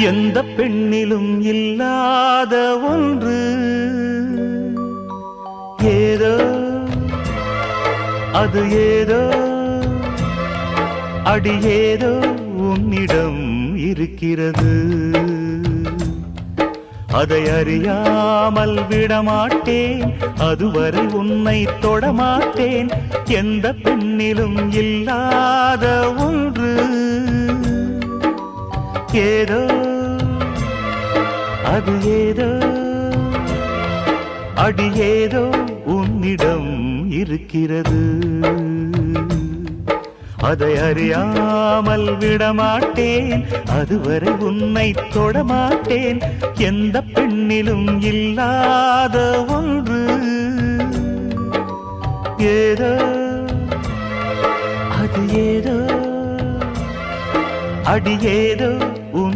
எந்த பெண்ணிலும் இல்லாத ஒன்று ஏதோ அது ஏதோ அடி ஏதோ உன்னிடம் இருக்கிறது. அதை அறியாமல் விடமாட்டேன், அதுவரை உன்னை தொடமாட்டேன். எந்த பெண்ணிலும் இல்லாத ஒன்று ஏதோ அது ஏதோ அடி ஏதோ உன்னிடம் இருக்கிறது. அதை அறியாமல் விடமாட்டேன், அதுவரை உன்னை தொடமாட்டேன். எந்த பெண்ணிலும் இல்லாத ஒன்று ஏதோ அது ஏதோ அடி ஏதோ